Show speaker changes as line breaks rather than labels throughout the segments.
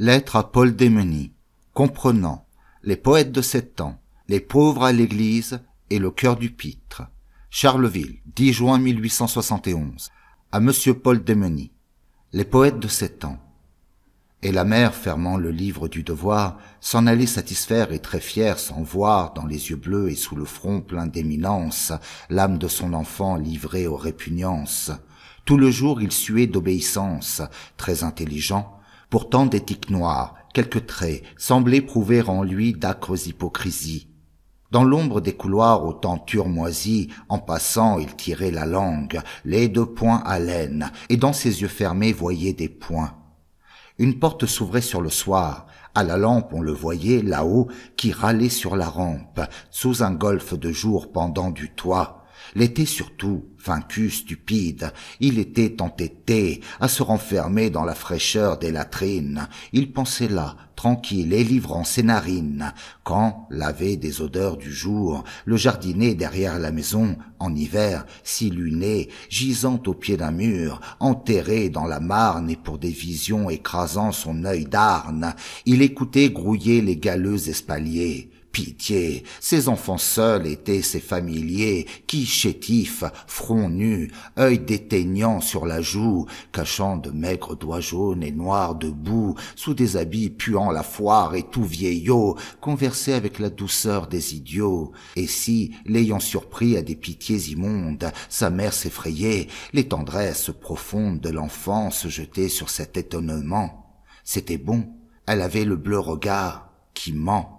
Lettre à Paul Démeny, comprenant les poètes de 7 ans, les pauvres à l'église et le cœur du pitre. Charleville, 10 juin 1871. À Monsieur Paul Démeny. Les poètes de 7 ans. Et la mère, fermant le livre du devoir, s'en allait satisfaire et très fière sans voir, dans les yeux bleus et sous le front plein d'éminence, l'âme de son enfant livrée aux répugnances. Tout le jour il suait d'obéissance, très intelligent, pourtant d'éthique noire, quelques traits semblaient prouver en lui d'âcres hypocrisies. Dans l'ombre des couloirs aux tentures moisies, en passant il tirait la langue, les 2 poings à l'aine, et dans ses yeux fermés voyait des points. Une porte s'ouvrait sur le soir, à la lampe on le voyait là-haut qui râlait sur la rampe, sous un golfe de jour pendant du toit. L'été surtout, vaincu, stupide, il était entêté à se renfermer dans la fraîcheur des latrines. Il pensait là, tranquille et livrant ses narines, quand, lavé des odeurs du jour, le jardinier derrière la maison, en hiver, s'illuminait, gisant au pied d'un mur, enterré dans la marne et pour des visions écrasant son œil d'arne, il écoutait grouiller les galeux espaliers. Pitié, ces enfants seuls étaient ses familiers, qui, chétifs, front nu, œil déteignant sur la joue, cachant de maigres doigts jaunes et noirs de boue, sous des habits puant la foire et tout vieillot, conversaient avec la douceur des idiots. Et si, l'ayant surpris à des pitiés immondes, sa mère s'effrayait, les tendresses profondes de l'enfant se jetaient sur cet étonnement. C'était bon, elle avait le bleu regard qui ment.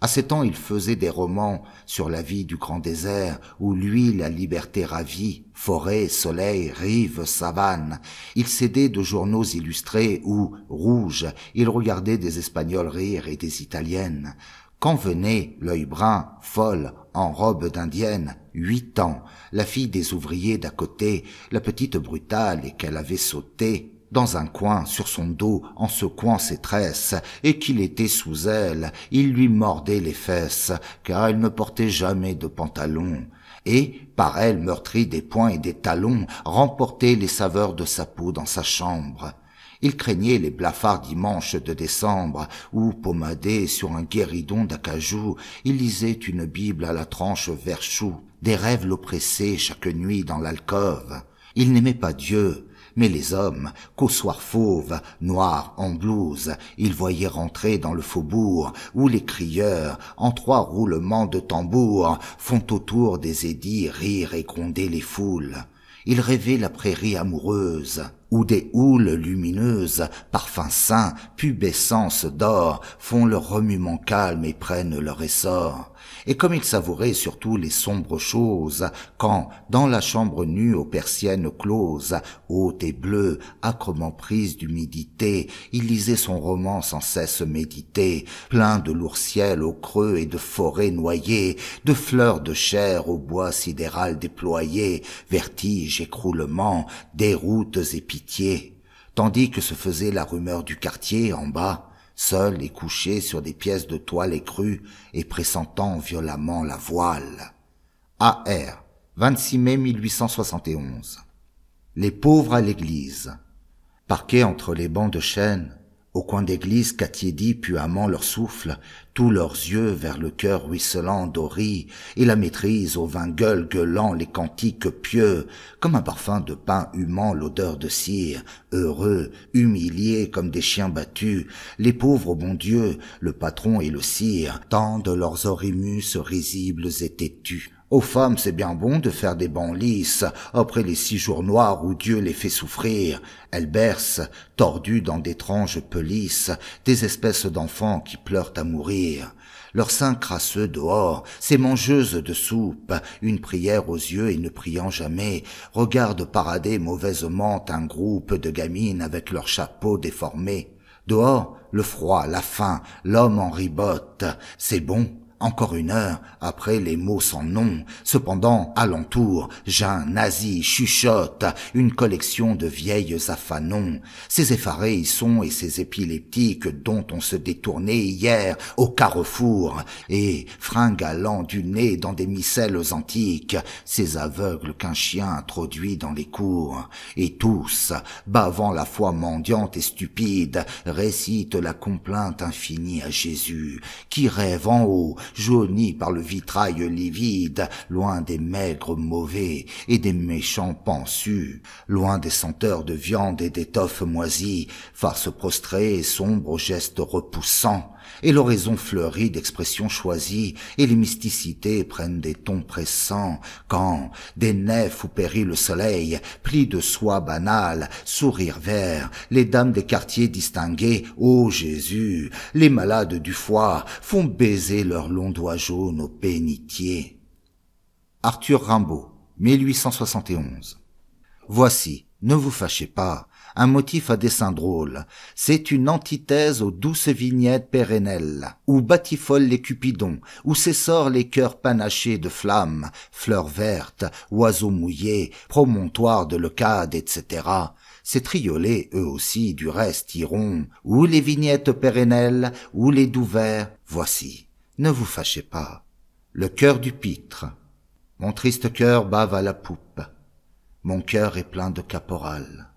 À 7 ans, il faisait des romans sur la vie du grand désert, où lui la liberté ravit, forêt, soleil, rive, savane. Il s'aidait de journaux illustrés où, rouge, il regardait des Espagnols rire et des Italiennes. Quand venait, l'œil brun, folle, en robe d'indienne, 8 ans, la fille des ouvriers d'à côté, la petite brutale et qu'elle avait sautée, dans un coin, sur son dos, en secouant ses tresses, et qu'il était sous elle, il lui mordait les fesses, car elle ne portait jamais de pantalon, et, par elle meurtri des poings et des talons, remportait les saveurs de sa peau dans sa chambre. Il craignait les blafards dimanches de décembre, où, pommadé sur un guéridon d'acajou, il lisait une Bible à la tranche vert chou. Des rêves l'oppressaient chaque nuit dans l'alcôve. Il n'aimait pas Dieu, mais les hommes, qu'au soir fauve, noirs en blouse, il voyait rentrer dans le faubourg, où les crieurs, en 3 roulements de tambour, font autour des édits rire et gronder les foules. Il rêvait la prairie amoureuse, où des houles lumineuses, parfums sains, pubescence d'or, font leur remuement calme et prennent leur essor. Et comme il savourait surtout les sombres choses, quand, dans la chambre nue aux persiennes closes, haute et bleue, âcrement prise d'humidité, il lisait son roman sans cesse médité, plein de lourds ciels au creux et de forêts noyées, de fleurs de chair au bois sidéral déployé, vertige, écroulement, déroutes et pitié, tandis que se faisait la rumeur du quartier en bas, seul et couché sur des pièces de toile écrues et pressentant violemment la voile. A.R. 26 mai 1871. Les pauvres à l'église. Parqués entre les bancs de chêne, au coin d'église qu'attiédit puamment leur souffle, tous leurs yeux vers le cœur ruisselant d'Ori, et la maîtrise au vin gueulant les cantiques pieux, comme un parfum de pain humant l'odeur de cire, heureux, humiliés comme des chiens battus, les pauvres au bon Dieu, le patron et le sire, tendent leurs orimus risibles et têtus. Aux femmes, c'est bien bon de faire des bancs lisses, après les 6 jours noirs où Dieu les fait souffrir. Elles bercent, tordues dans d'étranges pelisses, des espèces d'enfants qui pleurent à mourir. Leurs seins crasseux dehors, ces mangeuses de soupe, une prière aux yeux et ne priant jamais, regardent parader mauvaisement un groupe de gamines avec leurs chapeaux déformés. Dehors, le froid, la faim, l'homme en ribote, c'est bon. Encore une heure, après les mots sans nom. Cependant, alentour, Jean nazi chuchote, une collection de vieilles affanons. Ces effarés y sont et ces épileptiques dont on se détournait hier au carrefour, et fringalant du nez dans des micelles antiques, ces aveugles qu'un chien introduit dans les cours. Et tous, bavant la foi mendiante et stupide, récitent la complainte infinie à Jésus, qui rêve en haut, jauni par le vitrail livide, loin des maigres mauvais et des méchants pensus, loin des senteurs de viande et d'étoffes moisies, farce prostrée et sombre aux gestes repoussants, et l'oraison fleurit d'expressions choisies, et les mysticités prennent des tons pressants, quand, des nefs où périt le soleil, plis de soie banale, sourire vert, les dames des quartiers distinguées, ô Jésus, les malades du foie, font baiser leurs longs doigts jaunes aux bénitiers. Arthur Rimbaud, 1871. Voici, ne vous fâchez pas, un motif à dessin drôle. C'est une antithèse aux douces vignettes pérennelles, où batifolent les cupidons, où s'essorent les cœurs panachés de flammes, fleurs vertes, oiseaux mouillés, promontoires de leucade, etc. Ces triolets, eux aussi, du reste, iront, ou les vignettes pérennelles, ou les doux vers. Voici, ne vous fâchez pas. Le cœur du pitre. Mon triste cœur bave à la poupe. Mon cœur est plein de caporal.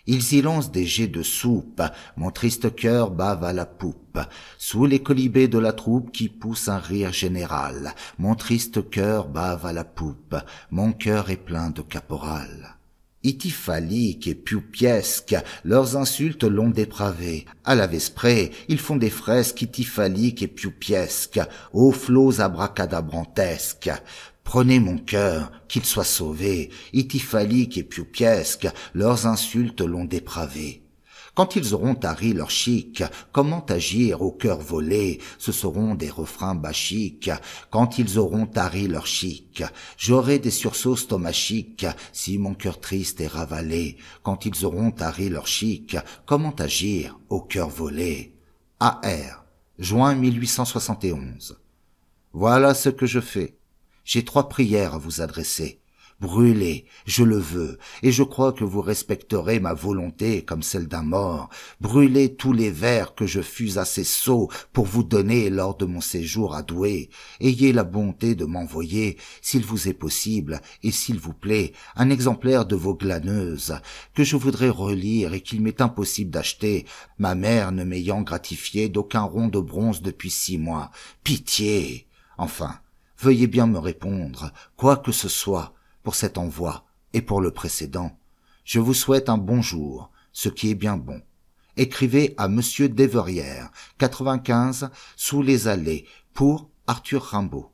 Ils y lancent des jets de soupe, mon triste cœur bave à la poupe, sous les colibés de la troupe qui pousse un rire général. Mon triste cœur bave à la poupe, mon cœur est plein de caporal. Ityphaliques et pioupiesques, leurs insultes l'ont dépravé. À la vesprée, ils font des fresques ityphaliques et pioupiesques, aux flots abracadabrantesques. Prenez mon cœur, qu'il soit sauvé, ityphaliques et pioupiesques, leurs insultes l'ont dépravé. Quand ils auront tari leur chic, comment agir au cœur volé, ce seront des refrains bachiques. Quand ils auront tari leur chic, j'aurai des sursauts stomachiques, si mon cœur triste est ravalé. Quand ils auront tari leur chic, comment agir au cœur volé. A.R. Juin 1871. Voilà ce que je fais. J'ai 3 prières à vous adresser. Brûlez, je le veux, et je crois que vous respecterez ma volonté comme celle d'un mort. Brûlez tous les vers que je fus assez sot pour vous donner lors de mon séjour à Douai. Ayez la bonté de m'envoyer, s'il vous est possible, et s'il vous plaît, un exemplaire de vos glaneuses, que je voudrais relire et qu'il m'est impossible d'acheter, ma mère ne m'ayant gratifié d'aucun rond de bronze depuis 6 mois. Pitié! Enfin, veuillez bien me répondre, quoi que ce soit, pour cet envoi et pour le précédent. Je vous souhaite un bon jour, ce qui est bien bon. Écrivez à Monsieur Desverrières, 95, sous les allées, pour Arthur Rimbaud.